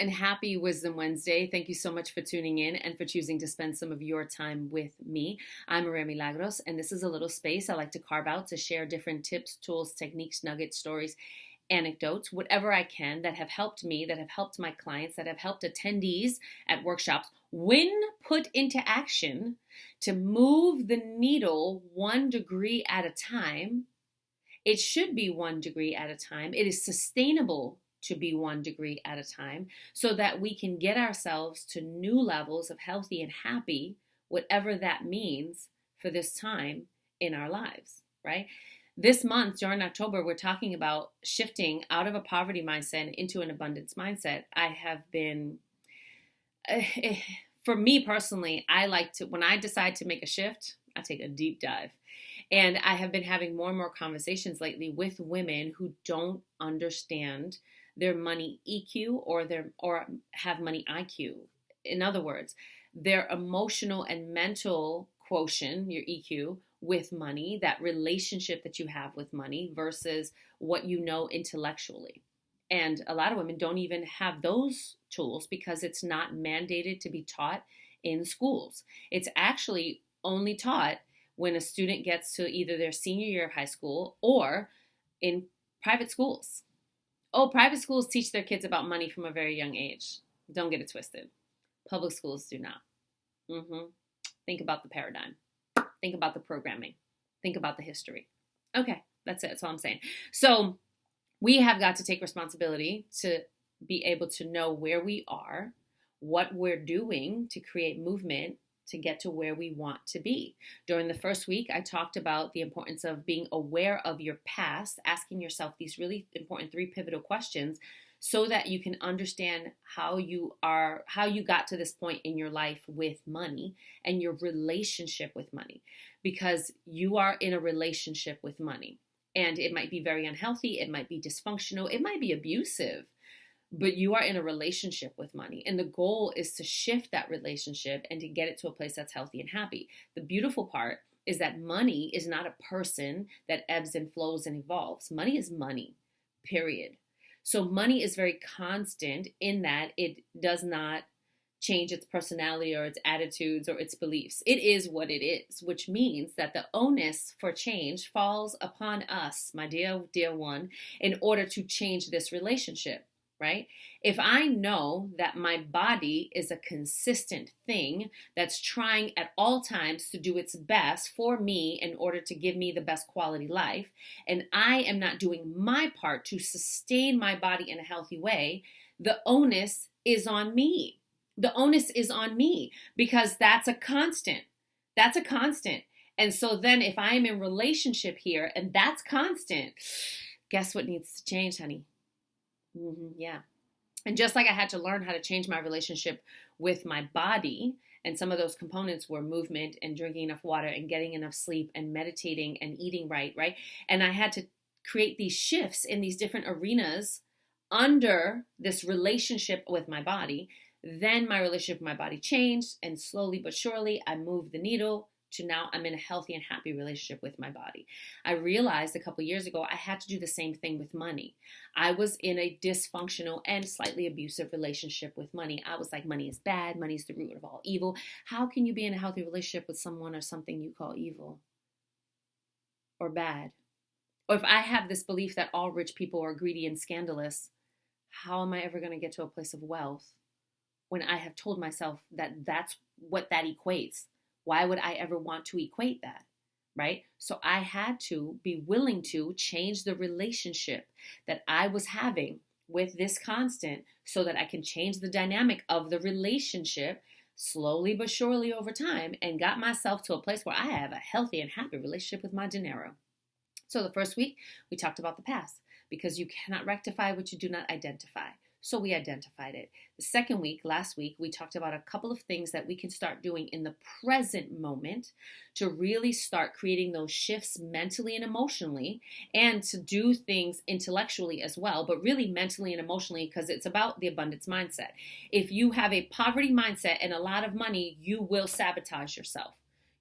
and happy Wisdom Wednesday. Thank you so much for tuning in and for choosing to spend some of your time with me. I'm Maria Milagros, and this is a little space I like to carve out to share different tips, tools, techniques, nuggets, stories, anecdotes, whatever I can that have helped me, that have helped my clients, that have helped attendees at workshops when put into action to move the needle 1 degree at a time. It should be 1 degree at a time. It is sustainable to be 1 degree at a time so that we can get ourselves to new levels of healthy and happy, whatever that means for this time in our lives, right? This month, during October, we're talking about shifting out of a poverty mindset into an abundance mindset. I have been, for me personally, I like to, when I decide to make a shift, I take a deep dive. And I have been having more and more conversations lately with women who don't understand their money EQ or have money IQ. In other words, their emotional and mental quotient, your EQ, with money, that relationship that you have with money versus what you know intellectually. And a lot of women don't even have those tools because it's not mandated to be taught in schools. It's actually only taught when a student gets to either their senior year of high school or in private schools. Oh, private schools teach their kids about money from a very young age. Don't get it twisted. Public schools do not. Think about the paradigm. Think about the programming. Think about the history. Okay, that's it. That's all I'm saying. So we have got to take responsibility to be able to know where we are, what we're doing to create movement to get to where we want to be. During the first week, I talked about the importance of being aware of your past, asking yourself these really important 3 pivotal questions so that you can understand how you got to this point in your life with money and your relationship with money, because you are in a relationship with money and it might be very unhealthy. It might be dysfunctional. It might be abusive. But you are in a relationship with money. And the goal is to shift that relationship and to get it to a place that's healthy and happy. The beautiful part is that money is not a person that ebbs and flows and evolves. Money is money, period. So money is very constant in that it does not change its personality or its attitudes or its beliefs. It is what it is, which means that the onus for change falls upon us, my dear one, in order to change this relationship. Right? If I know that my body is a consistent thing that's trying at all times to do its best for me in order to give me the best quality life, and I am not doing my part to sustain my body in a healthy way, the onus is on me. The onus is on me because that's a constant. That's a constant. And so then if I am in relationship here and that's constant, guess what needs to change, honey? Yeah. And just like I had to learn how to change my relationship with my body, and some of those components were movement and drinking enough water and getting enough sleep and meditating and eating right? And I had to create these shifts in these different arenas under this relationship with my body. Then my relationship with my body changed, and slowly but surely I moved the needle to now I'm in a healthy and happy relationship with my body. I realized a couple years ago I had to do the same thing with money. I was in a dysfunctional and slightly abusive relationship with money. I was like, money is bad. Money is the root of all evil. How can you be in a healthy relationship with someone or something you call evil or bad? Or if I have this belief that all rich people are greedy and scandalous, how am I ever going to get to a place of wealth when I have told myself that that's what that equates? Why would I ever want to equate that, right? So I had to be willing to change the relationship that I was having with this constant so that I can change the dynamic of the relationship slowly but surely over time and got myself to a place where I have a healthy and happy relationship with my dinero. So the first week, we talked about the past because you cannot rectify what you do not identify. So we identified it. The second week, last week, we talked about a couple of things that we can start doing in the present moment to really start creating those shifts mentally and emotionally, and to do things intellectually as well, but really mentally and emotionally, because it's about the abundance mindset. If you have a poverty mindset and a lot of money, you will sabotage yourself.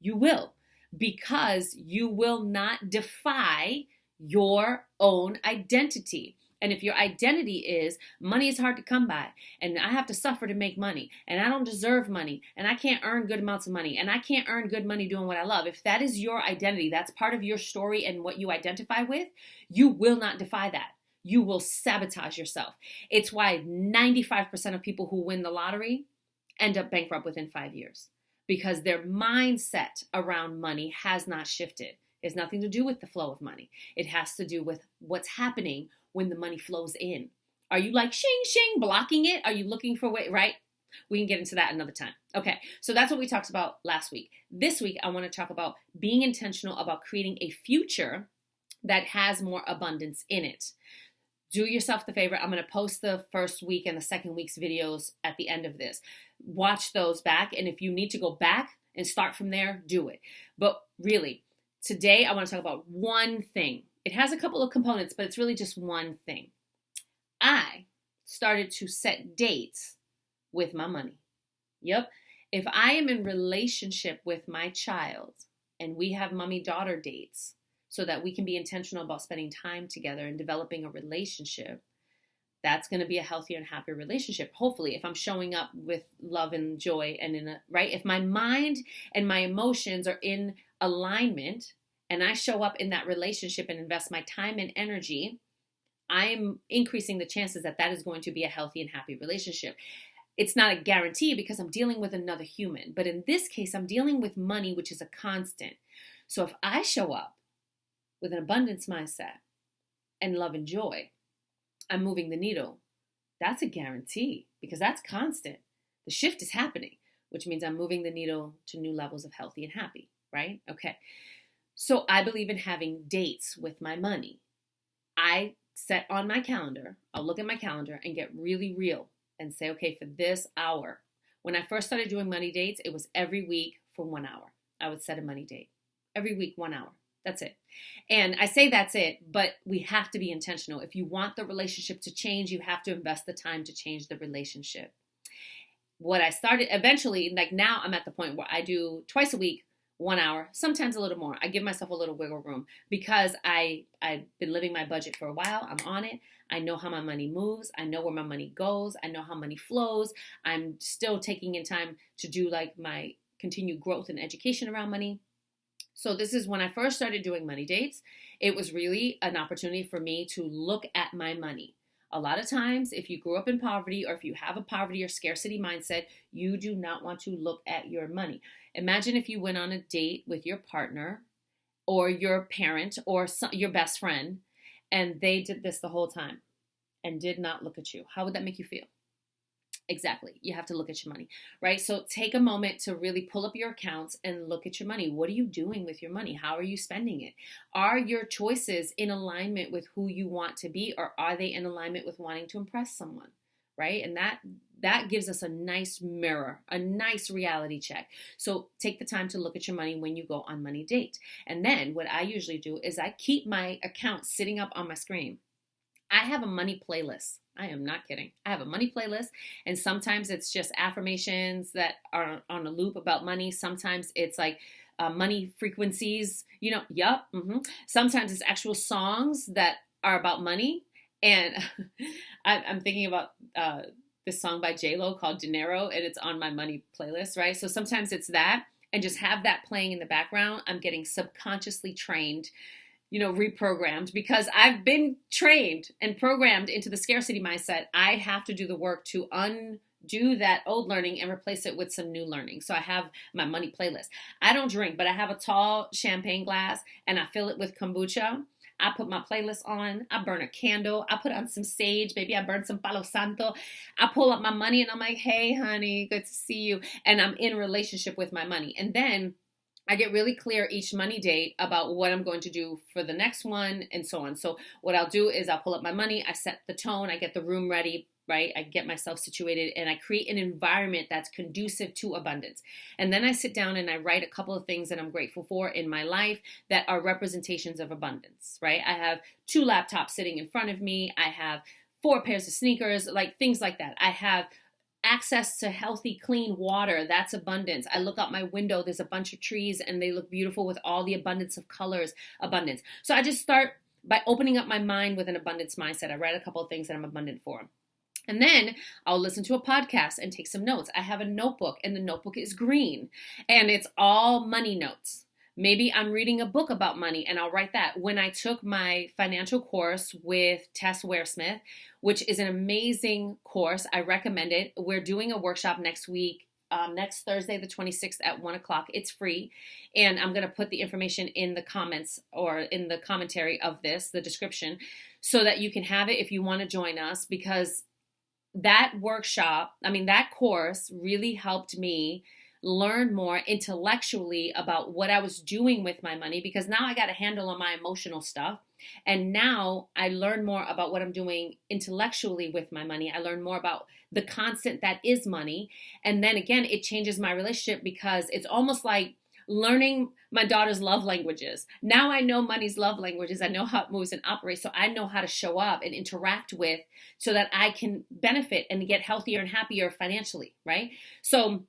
You will, because you will not defy your own identity. And if your identity is money is hard to come by and I have to suffer to make money and I don't deserve money and I can't earn good amounts of money and I can't earn good money doing what I love, if that is your identity, that's part of your story and what you identify with, you will not defy that. You will sabotage yourself. It's why 95% of people who win the lottery end up bankrupt within 5 years because their mindset around money has not shifted. It has nothing to do with the flow of money. It has to do with what's happening when the money flows in. Are you like shing, shing, blocking it? Are you looking for way, right? We can get into that another time. Okay, so that's what we talked about last week. This week, I want to talk about being intentional about creating a future that has more abundance in it. Do yourself the favor. I'm going to post the first week and the second week's videos at the end of this. Watch those back. And if you need to go back and start from there, do it. But really, today I want to talk about one thing. It has a couple of components, but it's really just one thing. I started to set dates with my money. Yep. If I am in relationship with my child and we have mommy-daughter dates so that we can be intentional about spending time together and developing a relationship, that's going to be a healthier and happier relationship. Hopefully, if I'm showing up with love and joy and right? If my mind and my emotions are in alignment and I show up in that relationship and invest my time and energy, I'm increasing the chances that that is going to be a healthy and happy relationship. It's not a guarantee because I'm dealing with another human. But in this case, I'm dealing with money, which is a constant. So if I show up with an abundance mindset and love and joy, I'm moving the needle. That's a guarantee because that's constant. The shift is happening, which means I'm moving the needle to new levels of healthy and happy, right? Okay. So I believe in having dates with my money. I set on my calendar, I'll look at my calendar and get really real and say, okay, for this hour. When I first started doing money dates, it was every week for 1 hour. I would set a money date. Every week, 1 hour. That's it. And I say that's it, but we have to be intentional. If you want the relationship to change, you have to invest the time to change the relationship. What I started eventually, like now I'm at the point where I do twice a week, 1 hour, sometimes a little more. I give myself a little wiggle room because I've been living my budget for a while. I'm on it. I know how my money moves. I know where my money goes. I know how money flows. I'm still taking in time to do like my continued growth and education around money. So this is when I first started doing money dates. It was really an opportunity for me to look at my money. A lot of times, if you grew up in poverty or if you have a poverty or scarcity mindset, you do not want to look at your money. Imagine if you went on a date with your partner or your parent or your best friend and they did this the whole time and did not look at you. How would that make you feel? Exactly. You have to look at your money, right? So take a moment to really pull up your accounts and look at your money. What are you doing with your money? How are you spending it? Are your choices in alignment with who you want to be, or are they in alignment with wanting to impress someone, right? And that gives us a nice mirror, a nice reality check. So take the time to look at your money when you go on money date. And then what I usually do is I keep my account sitting up on my screen. I have a money playlist. I am not kidding. I have a money playlist, and sometimes it's just affirmations that are on a loop about money. Sometimes it's like money frequencies, Sometimes it's actual songs that are about money. And I'm thinking about this song by J-Lo called Dinero, and it's on my money playlist, right? So sometimes it's that, and just have that playing in the background. I'm getting subconsciously trained, reprogrammed, because I've been trained and programmed into the scarcity mindset. I have to do the work to undo that old learning and replace it with some new learning. So I have my money playlist. I don't drink, but I have a tall champagne glass and I fill it with kombucha. I put my playlist on. I burn a candle. I put on some sage. Maybe I burn some Palo Santo. I pull up my money and I'm like, hey, honey, good to see you. And I'm in relationship with my money. And then I get really clear each money date about what I'm going to do for the next one and so on. So what I'll do is I'll pull up my money, I set the tone, I get the room ready, right? I get myself situated and I create an environment that's conducive to abundance. And then I sit down and I write a couple of things that I'm grateful for in my life that are representations of abundance, right? I have 2 laptops sitting in front of me. I have 4 pairs of sneakers, like things like that. I have access to healthy, clean water. That's abundance. I look out my window. There's a bunch of trees and they look beautiful with all the abundance of colors, abundance. So I just start by opening up my mind with an abundance mindset. I read a couple of things that I'm abundant for. And then I'll listen to a podcast and take some notes. I have a notebook, and the notebook is green, and it's all money notes. Maybe I'm reading a book about money, and I'll write that. When I took my financial course with Tess Ware-Smith, which is an amazing course, I recommend it. We're doing a workshop next week, next Thursday, the 26th at 1 o'clock. It's free. And I'm going to put the information in the comments or in the commentary of this, the description, so that you can have it if you want to join us, because that workshop, that course really helped me learn more intellectually about what I was doing with my money, because now I got a handle on my emotional stuff. And now I learn more about what I'm doing intellectually with my money. I learn more about the constant that is money. And then again, it changes my relationship, because it's almost like learning my daughter's love languages. Now I know money's love languages. I know how it moves and operates. So I know how to show up and interact with, so that I can benefit and get healthier and happier financially, right? So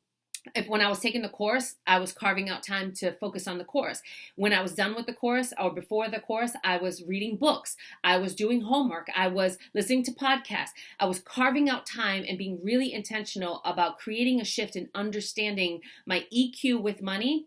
when I was taking the course, I was carving out time to focus on the course. When I was done with the course or before the course, I was reading books. I was doing homework. I was listening to podcasts. I was carving out time and being really intentional about creating a shift in understanding my EQ with money.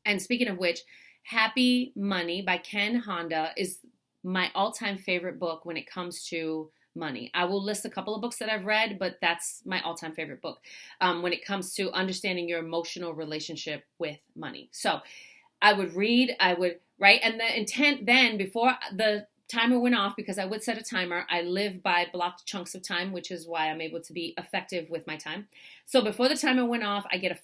And speaking of which, Happy Money by Ken Honda is my all-time favorite book when it comes to money. I will list a couple of books that I've read, but that's my all-time favorite book when it comes to understanding your emotional relationship with money. So I would read, I would write, and the intent then, before the timer went off, because I would set a timer, I live by blocked chunks of time, which is why I'm able to be effective with my time. So before the timer went off, I get a